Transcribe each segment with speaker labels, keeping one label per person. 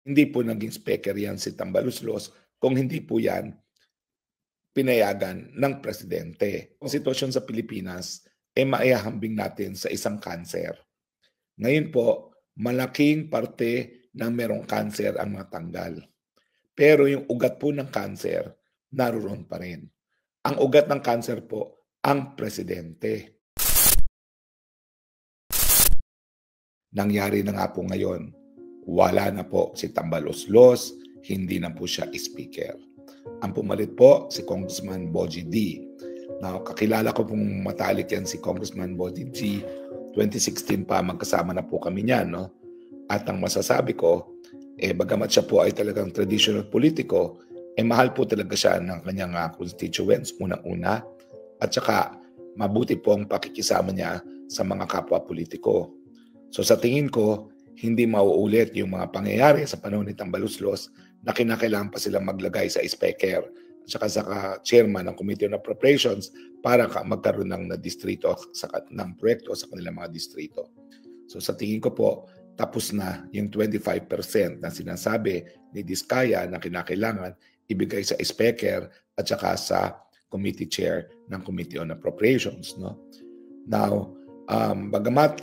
Speaker 1: Hindi po naging speaker yan si Tambaluslos kung hindi po yan pinayagan ng presidente. Ang sitwasyon sa Pilipinas ay maihahambing natin sa isang kanser. Ngayon po, malaking parte ng merong kanser ang matanggal. Pero yung ugat po ng kanser, naroon pa rin. Ang ugat ng kanser po, ang presidente. Nangyari na nga po ngayon, wala na po si Tambaluslos, hindi na po siya speaker. Ang pumalit po si Congressman Bogie D. Now, kakilala ko pong matalik yan si Congressman Bogie D. 2016 pa, magkasama na po kami niyan, no? At ang masasabi ko, bagamat siya po ay talagang traditional politiko, mahal po talaga siya ng kanyang constituents, unang-una. At saka, mabuti po ang pakikisama niya sa mga kapwa politiko. So sa tingin ko, hindi mauulit yung mga pangyayari sa panahon ni Tambaluslos na kinakailangan pa silang maglagay sa speaker at saka sa chairman ng Committee on Appropriations para magkaroon ng distrito ng proyekto sa kanilang mga distrito. So sa tingin ko po, tapos na yung 25% na sinasabi ni Diskaya na kinakailangan ibigay sa speaker at saka sa committee chair ng Committee on Appropriations. No? Now, bagamat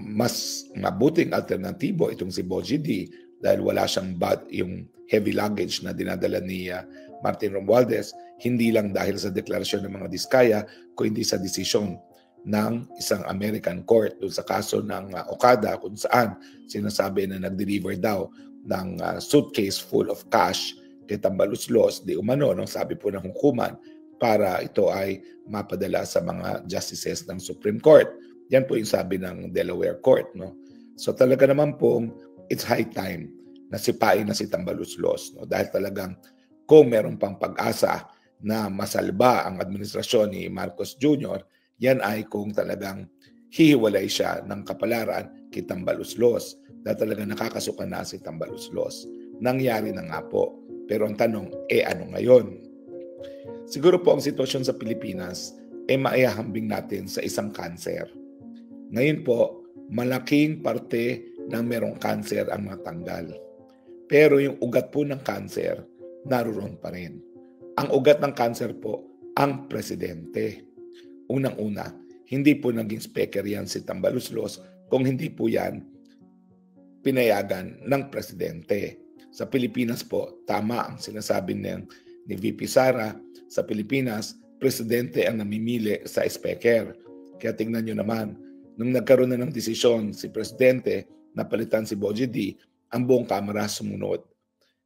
Speaker 1: mas mabuting alternatibo itong si Bogie D dahil wala siyang yung heavy luggage na dinadala ni Martin Romualdez, hindi lang dahil sa deklarasyon ng mga Diskaya, kundi sa desisyon ng isang American court doon sa kaso ng Okada kung saan sinasabi na nag-deliver daw ng suitcase full of cash kay Tambaluslos di umano, nung sabi po ng hukuman, para ito ay mapadala sa mga justices ng Supreme Court. Yan po yung sabi ng Delaware Court. No? So talaga naman pong it's high time na sipain na si Tambaluslos. No? Dahil talagang kung meron pang pag-asa na masalba ang administrasyon ni Marcos Jr., yan ay kung talagang hihiwalay siya ng kapalaran kay Tambaluslos. Dahil talagang nakakasuka na si Tambaluslos. Nangyari na nga po. Pero ang tanong, ano ngayon? Siguro po ang sitwasyon sa Pilipinas maihahambing natin sa isang kanser. Ngayon po, malaking parte ng merong kanser ang matanggal. Pero yung ugat po ng kanser, naroon pa rin. Ang ugat ng kanser po, ang presidente. Unang-una, hindi po naging speaker yan si Tambaluslos kung hindi po yan pinayagan ng presidente. Sa Pilipinas po, tama ang sinasabi ni VP Sara, sa Pilipinas, presidente ang namimili sa speaker. Kaya tingnan nyo naman, nung nagkaroon na ng desisyon si Presidente na palitan si Bogie D, ang buong Kamara sumunod.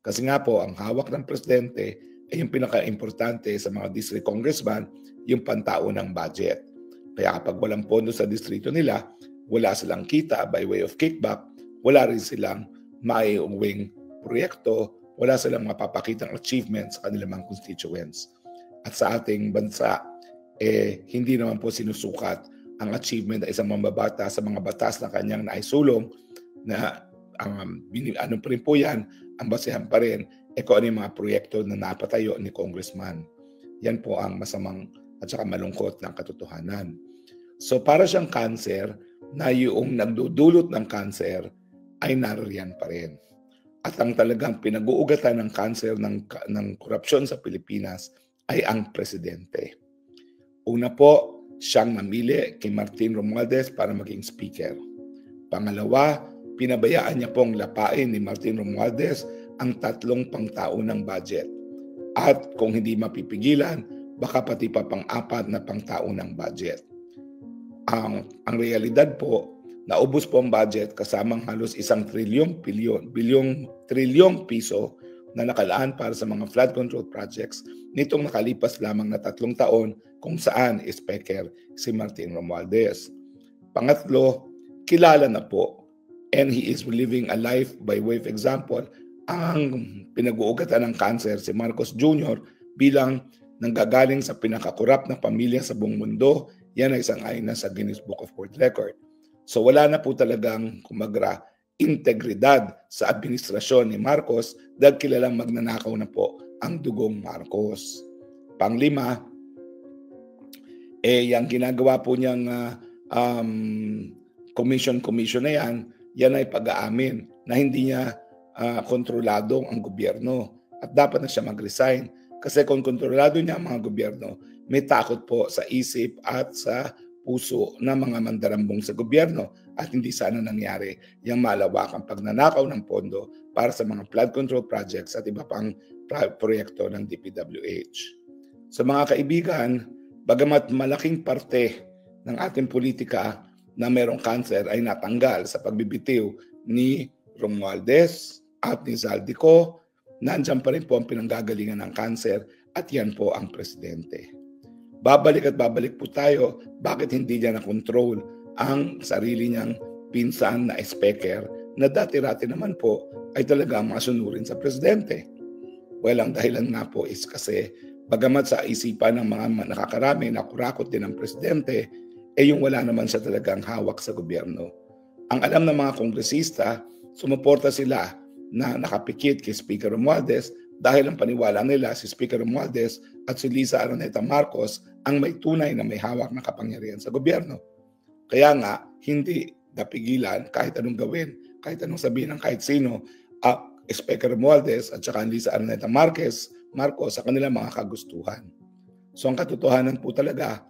Speaker 1: Kasi nga po, ang hawak ng Presidente ay yung pinaka-importante sa mga district congressman, yung pantao ng budget. Kaya kapag walang pondo sa distrito nila, wala silang kita by way of kickback, wala rin silang maiuwing proyekto, wala silang mapapakitang achievements sa kanilang mga constituents. At sa ating bansa, hindi naman po sinusukat ang achievement ng isang mambabata sa mga batas na kanyang naisulong na ano pa rin po yan, ang basehan pa rin kung ano yung mga proyekto na napatayo ni Congressman. Yan po ang masamang at saka malungkot ng katotohanan. So para siyang cancer na yung nagdudulot ng cancer ay naririyan pa rin. At ang talagang pinag-uugatan ng cancer ng korupsyon sa Pilipinas ay ang presidente. Una po, siyang namili kay Martin Romualdez para maging speaker. Pangalawa, pinabayaan niya pong lapain ni Martin Romualdez ang 3 pangtaunang budget. At kung hindi mapipigilan, baka pati pa pang-4 na pangtaunang budget. Ang realidad po, naubos po ang budget kasamang halos 1 trilyong piso na nakalaan para sa mga flood control projects nitong nakalipas lamang na 3 taon kung saan speaker si Martin Romualdez. Pangatlo, kilala na po and he is living a life by way of example ang pinag-uugatan ng cancer si Marcos Jr. bilang nanggagaling sa pinakakurap na pamilya sa buong mundo. Yan ay isang-ayon na sa Guinness Book of World Record. So wala na po talagang integridad sa administrasyon ni Marcos dahil kilalang magnanakaw na po ang dugong Marcos. Panglima, yung ginagawa po niyang commission na yan ay pag-aamin na hindi niya kontrolado ang gobyerno at dapat na siya mag-resign. Kasi kung kontrolado niya ang mga gobyerno, may takot po sa isip at sa puso ng mga mandarambong sa gobyerno at hindi sana nangyari yung malawakang pagnanakaw ng pondo para sa mga flood control projects at iba pang proyekto ng DPWH. So mga kaibigan, bagamat malaking parte ng ating politika na mayroong cancer ay natanggal sa pagbibitiw ni Romualdez at ni Zaldico, nandiyan pa rin po ang pinanggagalingan ng cancer at yan po ang presidente. Babalik at babalik po tayo, bakit hindi niya na-control ang sarili niyang pinsan na speaker na dati-rati naman po ay talagang masunurin sa presidente. Well, ang dahilan nga po is kasi bagamat sa isipan ng mga nakakarami na kurakot din ang presidente, yung wala naman siya talagang hawak sa gobyerno. Ang alam ng mga kongresista, sumuporta sila na nakapikit kay Speaker Romualdez dahil ang paniwala nila si Speaker Romualdez at si Lisa Araneta Marcos ang may tunay na may hawak na kapangyarihan sa gobyerno. Kaya nga, hindi napigilan kahit anong gawin, kahit anong sabihin ng kahit sino, Speaker Romualdez at saka Lisa Araneta Marcos sa kanilang mga kagustuhan. So ang katotohanan po talaga,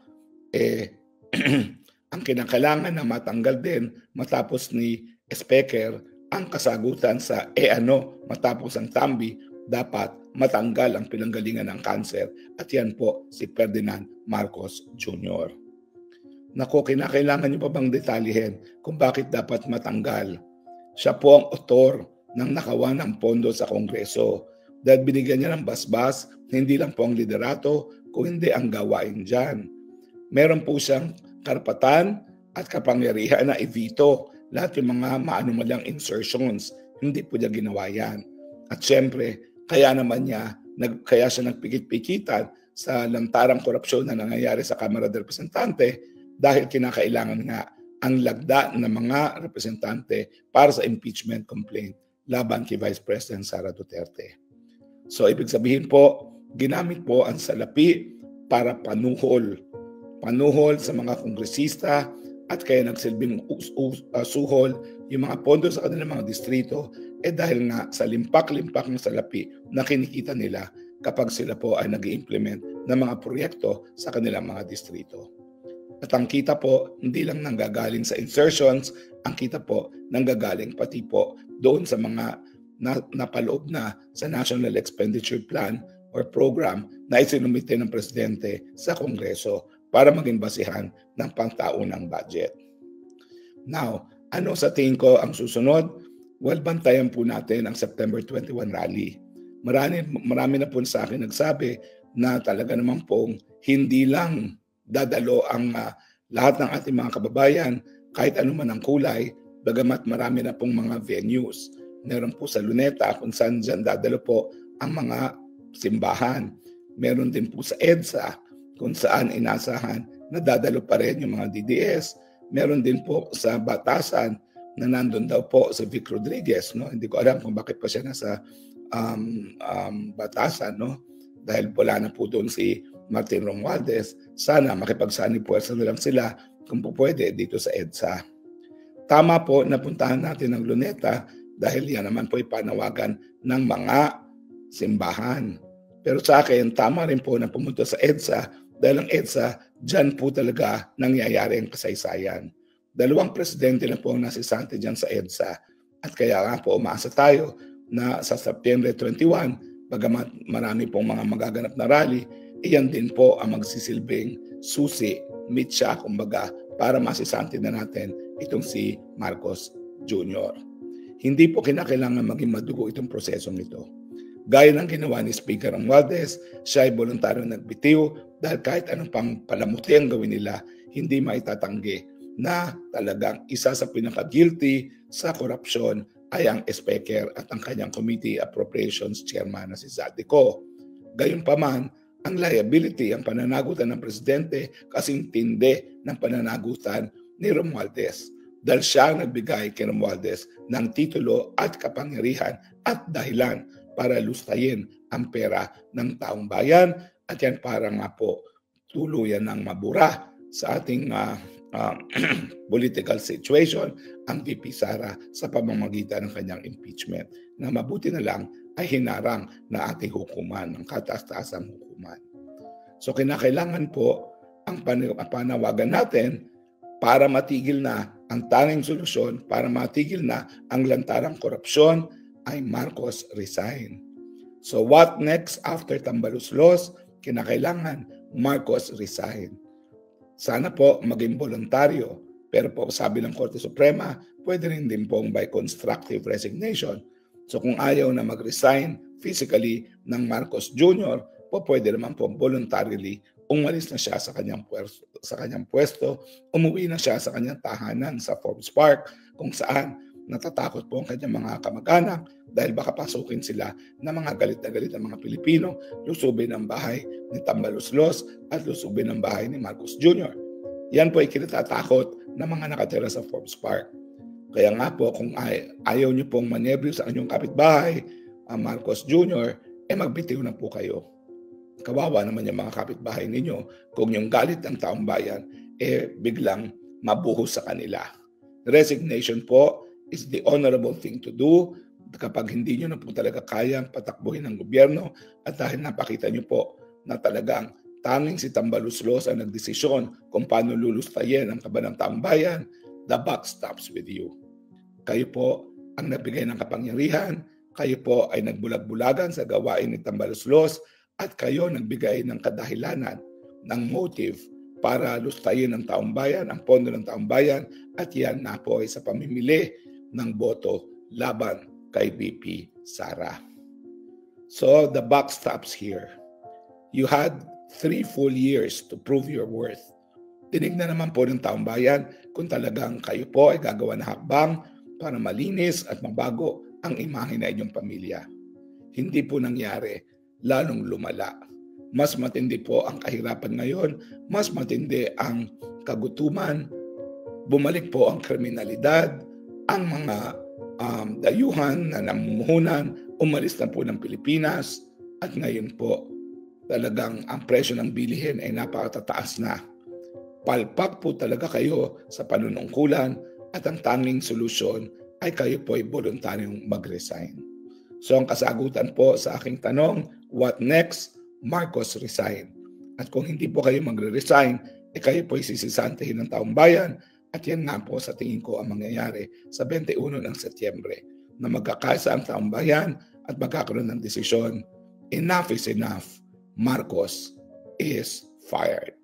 Speaker 1: ang kinakailangan na matanggal din matapos ni Speaker ang kasagutan sa matapos ang tambi, dapat matanggal ang pinanggalingan ng cancer at yan po si Ferdinand Marcos Jr. Naku, kinakailangan niyo pa bang detalyihin kung bakit dapat matanggal? Siya po ang autor ng nakawan ng pondo sa Kongreso dahil binigyan niya ng basbas, hindi lang po ang liderato, kung hindi ang gawain dyan. Meron po siyang karapatan at kapangyarihan na i-veto lahat yung mga maanumalyang insertions. Hindi po niya ginawa yan. At syempre, kaya siya nagpikit-pikitan sa lantarang korupsyon na nangyayari sa Kamara de Representante dahil kinakailangan nga ang lagda ng mga representante para sa impeachment complaint laban kay Vice President Sara Duterte. So ibig sabihin po, ginamit po ang salapi para panuhol sa mga kongresista at kaya nagsilbing suhol yung mga pondo sa kanilang mga distrito dahil nga sa limpak-limpak ng salapi na kinikita nila kapag sila po ay nag-i-implement ng mga proyekto sa kanilang mga distrito. At ang kita po, hindi lang nanggagaling sa insertions, ang kita po nanggagaling pati po doon sa mga napaloob na sa National Expenditure Plan or program na isinumite ng Presidente sa Kongreso para maging basihan ng pangtaunang budget. Now, ano sa tingin ko ang susunod? Well, bantayan po natin ang September 21 rally. Marami na po sa akin nagsabi na talaga naman pong hindi lang dadalo ang lahat ng ating mga kababayan kahit anuman ang kulay, bagamat marami na pong mga venues. Meron po sa Luneta kung saan dyan dadalo po ang mga simbahan. Meron din po sa EDSA kung saan inasahan na dadalo pa rin yung mga DDS. Meron din po sa Batasan na nandun daw po si Vic Rodriguez. No? Hindi ko alam kung bakit pa siya nasa Batasan. No? Dahil wala na po doon si Martin Romualdez. Sana makipagsani-puwersa na lang sila kung po pwede dito sa EDSA. Tama po, napuntahan natin ang Luneta dahil yan naman po ipanawagan ng mga simbahan. Pero sa akin, tama rin po na pumunta sa EDSA dahil ang EDSA, dyan po talaga nangyayari ang kasaysayan. 2 presidente na po ang nasisante dyan sa EDSA. At kaya nga po umaasa tayo na sa September 21, bagamat marami pong mga magaganap na rally, iyan din po ang magsisilbing susi, mitya, kumbaga, para masisante na natin itong si Marcos Jr. Hindi po kinakailangan maging madugo itong prosesong ito. Gaya ng ginawa ni Speaker Romualdez, siya ay voluntaryong nagbitiw dahil kahit anong pang palamuti ang gawin nila, hindi maitatanggi na talagang isa sa pinaka-guilty sa korupsyon ay ang Speaker at ang kanyang Committee Appropriations Chairman na si Zaldico. Gayunpaman, ang liability, ang pananagutan ng Presidente kasing tindi ng pananagutan ni Romualdez dahil siya ang nagbigay kay Romualdez ng titulo at kapangyarihan at dahilan para lustayin ang pera ng taong bayan at yan para nga po tuluyan ng mabura sa ating political situation ang VP Sara sa pamamagitan ng kanyang impeachment. na mabuti na lang ay hinarang na ating hukuman, ng kataas-taasang hukuman. So kinakailangan po ang panawagan natin para matigil na ang tanging solusyon, para matigil na ang lantarang korupsyon ay Marcos resign. So what next after Tambaluslos? Kinakailangan Marcos resign. Sana po maging voluntaryo, pero po sabi ng Korte Suprema, pwede rin din pong by constructive resignation. So kung ayaw na mag-resign physically ng Marcos Jr., po pwede naman po voluntarily umalis na siya sa kanyang pwesto, umuwi na siya sa kanyang tahanan sa Forbes Park, kung saan natatakot po ang kanyang mga kamag-anak dahil baka pasukin sila ng mga galit na galit ng mga Pilipino, lusubin ang bahay ni Tambaluslos at lusubin ang bahay ni Marcos Jr. Yan po ay kinatatakot ng mga nakatira sa Forbes Park. Kaya nga po, kung ayaw niyo pong manebyo sa inyong kapitbahay, Marcos Jr., magbitiw na po kayo. Kawawa naman yung mga kapitbahay ninyo kung yung galit ng taong bayan biglang mabuhos sa kanila. Resignation po is the honorable thing to do kapag hindi nyo na po talaga kayang patakbuhin ng gobyerno at dahil napakita nyo po na talagang tanging si Tambaluslos ang nagdesisyon kung paano lulustayin ang kaban ng taong bayan, the buck stops with you. Kayo po ang nagbigay ng kapangyarihan, kayo po ay nagbulag-bulagan sa gawain ni Tambaluslos, at kayo nagbigay ng kadahilanan, ng motive para lustayin ng taong bayan, ang pondo ng taong bayan, at yan na po ay sa pamimili ng boto laban kay VP Sara. So the buck stops here. You had 3 full years to prove your worth. Tinignan naman po ng taong bayan kung talagang kayo po ay gagawa ng hakbang para malinis at mabago ang imahe na inyong pamilya. Hindi po nangyari, lalong lumala. Mas matindi po ang kahirapan ngayon, mas matindi ang kagutuman, bumalik po ang kriminalidad, ang mga dayuhan na namumuhunan, umalis na po ng Pilipinas, at ngayon po talagang ang presyo ng bilihin ay napakatataas na. Palpak po talaga kayo sa panunungkulan at ang tanging solusyon ay kayo po ay voluntaryong mag-resign. So ang kasagutan po sa aking tanong, what next? Marcos resign. At kung hindi po kayo magre-resign, kayo po ay sisisantihin ng taong bayan, at yan nga po sa tingin ko ang mangyayari sa 21 ng Setyembre na magkakaisa ang taong bayan at magkakaroon ng desisyon, enough is enough, Marcos is fired.